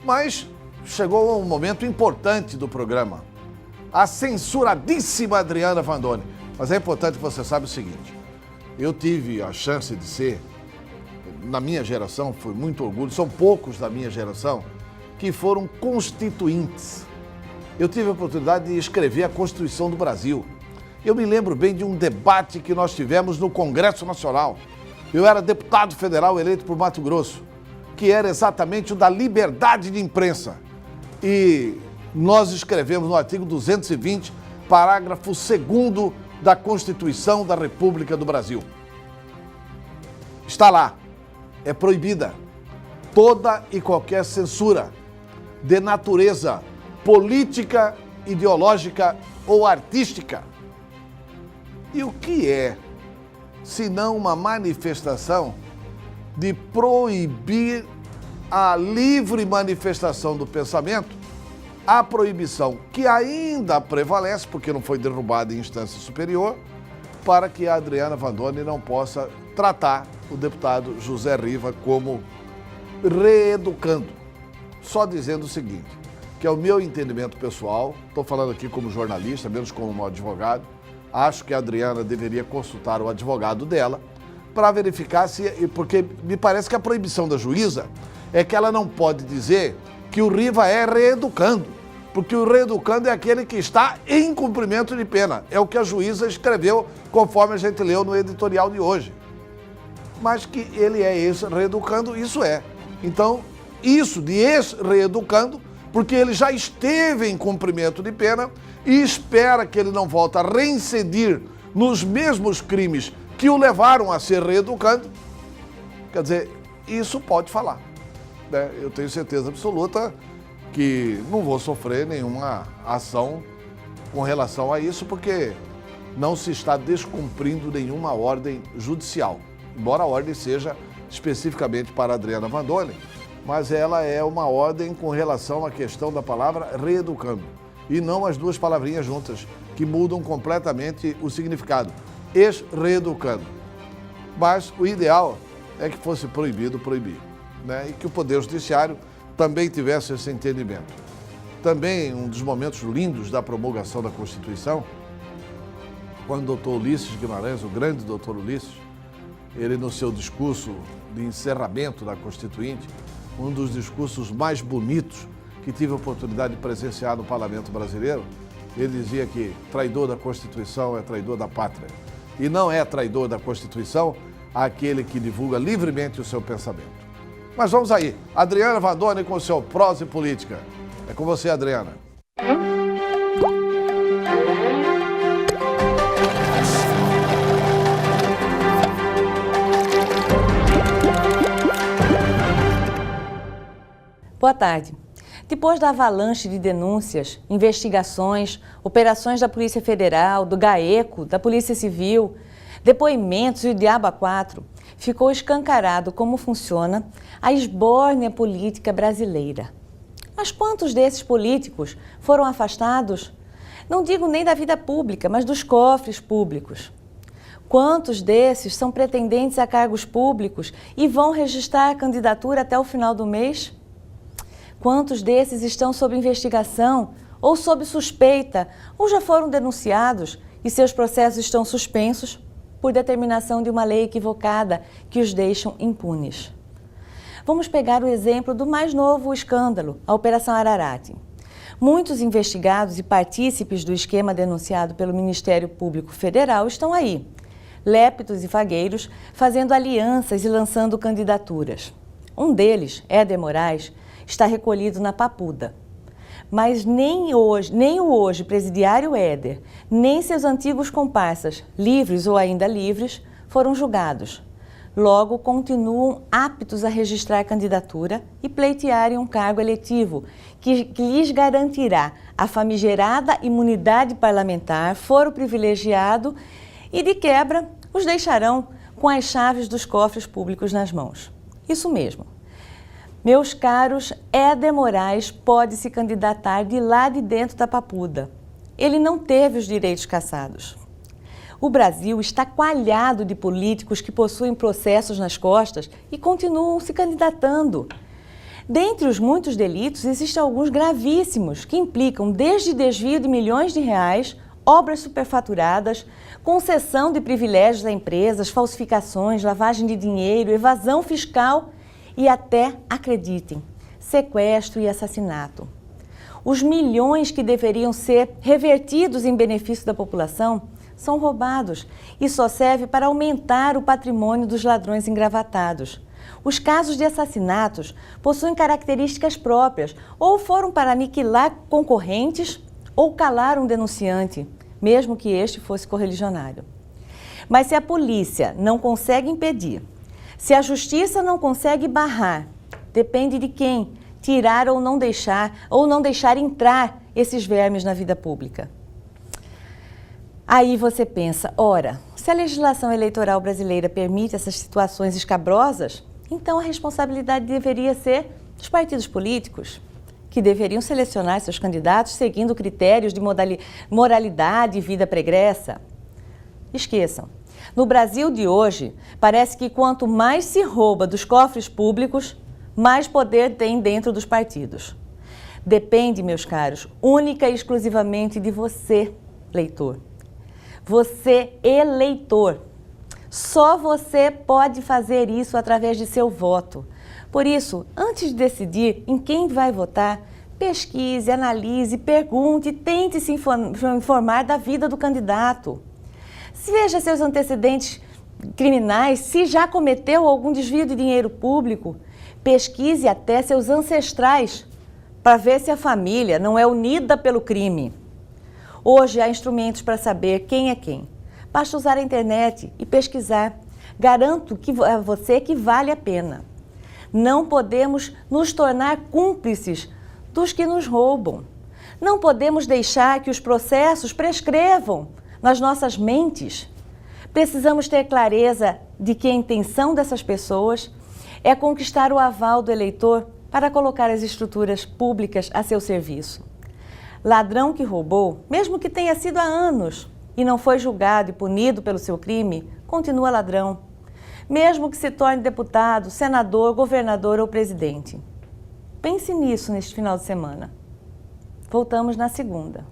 Mas chegou um momento importante do programa. A censuradíssima Adriana Vandoni. Mas é importante que você saiba o seguinte. Eu tive a chance de ser, na minha geração, foi muito orgulho, são poucos da minha geração que foram constituintes. Eu tive a oportunidade de escrever a Constituição do Brasil. Eu me lembro bem de um debate que nós tivemos no Congresso Nacional. Eu era deputado federal eleito por Mato Grosso, que era exatamente o da liberdade de imprensa. E nós escrevemos no artigo 220, parágrafo 2º da Constituição da República do Brasil. Está lá. É proibida toda e qualquer censura de natureza política, ideológica ou artística. E o que é, se não uma manifestação de proibir a livre manifestação do pensamento, a proibição que ainda prevalece, porque não foi derrubada em instância superior, para que a Adriana Vandoni não possa tratar o deputado José Riva como reeducando. Só dizendo o seguinte, que é o meu entendimento pessoal, estou falando aqui como jornalista, menos como advogado, acho que a Adriana deveria consultar o advogado dela para verificar se... Porque me parece que a proibição da juíza é que ela não pode dizer que o Riva é reeducando, porque o reeducando é aquele que está em cumprimento de pena. É o que a juíza escreveu, conforme a gente leu no editorial de hoje. Mas que ele é ex-reeducando, isso é. Então, isso de ex-reeducando, porque ele já esteve em cumprimento de pena e espera que ele não volte a reincidir nos mesmos crimes que o levaram a ser reeducando. Quer dizer, isso pode falar, né? Eu tenho certeza absoluta que não vou sofrer nenhuma ação com relação a isso, porque não se está descumprindo nenhuma ordem judicial, embora a ordem seja especificamente para a Adriana Vandoni, mas ela é uma ordem com relação à questão da palavra reeducando, e não as duas palavrinhas juntas, que mudam completamente o significado, ex-reeducando. Mas o ideal é que fosse proibido proibir, né? E que o Poder Judiciário também tivesse esse entendimento. Também um dos momentos lindos da promulgação da Constituição, quando o doutor Ulisses Guimarães, o grande doutor Ulisses, ele no seu discurso de encerramento da Constituinte, um dos discursos mais bonitos que tive a oportunidade de presenciar no Parlamento Brasileiro, ele dizia que traidor da Constituição é traidor da pátria. E não é traidor da Constituição aquele que divulga livremente o seu pensamento. Mas vamos aí, Adriana Vandoni com o seu Prosa e Política. É com você, Adriana. Boa tarde. Depois da avalanche de denúncias, investigações, operações da Polícia Federal, do GAECO, da Polícia Civil, depoimentos e o diabo a quatro, ficou escancarado como funciona a esbórnia política brasileira. Mas quantos desses políticos foram afastados? Não digo nem da vida pública, mas dos cofres públicos. Quantos desses são pretendentes a cargos públicos e vão registrar a candidatura até o final do mês? Quantos desses estão sob investigação ou sob suspeita ou já foram denunciados e seus processos estão suspensos por determinação de uma lei equivocada que os deixam impunes? Vamos pegar o exemplo do mais novo escândalo, a Operação Ararate. Muitos investigados e partícipes do esquema denunciado pelo Ministério Público Federal estão aí, lépidos e fagueiros, fazendo alianças e lançando candidaturas. Um deles, Éder Moraes, está recolhido na Papuda. Mas nem o hoje presidiário Éder, nem seus antigos comparsas, livres ou ainda livres, foram julgados. Logo, continuam aptos a registrar a candidatura e pleitearem um cargo eletivo que lhes garantirá a famigerada imunidade parlamentar, foro privilegiado e, de quebra, os deixarão com as chaves dos cofres públicos nas mãos. Isso mesmo. Meus caros, Éder Moraes pode se candidatar de lá de dentro da Papuda. Ele não teve os direitos cassados. O Brasil está coalhado de políticos que possuem processos nas costas e continuam se candidatando. Dentre os muitos delitos, existem alguns gravíssimos que implicam desde desvio de milhões de reais, obras superfaturadas, concessão de privilégios a empresas, falsificações, lavagem de dinheiro, evasão fiscal e até, acreditem, sequestro e assassinato. Os milhões que deveriam ser revertidos em benefício da população são roubados e só serve para aumentar o patrimônio dos ladrões engravatados. Os casos de assassinatos possuem características próprias, ou foram para aniquilar concorrentes ou calar um denunciante, mesmo que este fosse correligionário. Mas se a polícia não consegue impedir, se a justiça não consegue barrar, depende de quem tirar ou não deixar entrar esses vermes na vida pública. Aí você pensa, ora, se a legislação eleitoral brasileira permite essas situações escabrosas, então a responsabilidade deveria ser dos partidos políticos, que deveriam selecionar seus candidatos seguindo critérios de moralidade e vida pregressa. Esqueçam. No Brasil de hoje, parece que quanto mais se rouba dos cofres públicos, mais poder tem dentro dos partidos. Depende, meus caros, única e exclusivamente de você, leitor. Você, eleitor. Só você pode fazer isso através de seu voto. Por isso, antes de decidir em quem vai votar, pesquise, analise, pergunte, tente se informar da vida do candidato. Veja seus antecedentes criminais, se já cometeu algum desvio de dinheiro público. Pesquise até seus ancestrais para ver se a família não é unida pelo crime. Hoje há instrumentos para saber quem é quem. Basta usar a internet e pesquisar. Garanto a você que vale a pena. Não podemos nos tornar cúmplices dos que nos roubam. Não podemos deixar que os processos prescrevam nas nossas mentes. Precisamos ter clareza de que a intenção dessas pessoas é conquistar o aval do eleitor para colocar as estruturas públicas a seu serviço. Ladrão que roubou, mesmo que tenha sido há anos e não foi julgado e punido pelo seu crime, continua ladrão, mesmo que se torne deputado, senador, governador ou presidente. Pense nisso neste final de semana. Voltamos na segunda.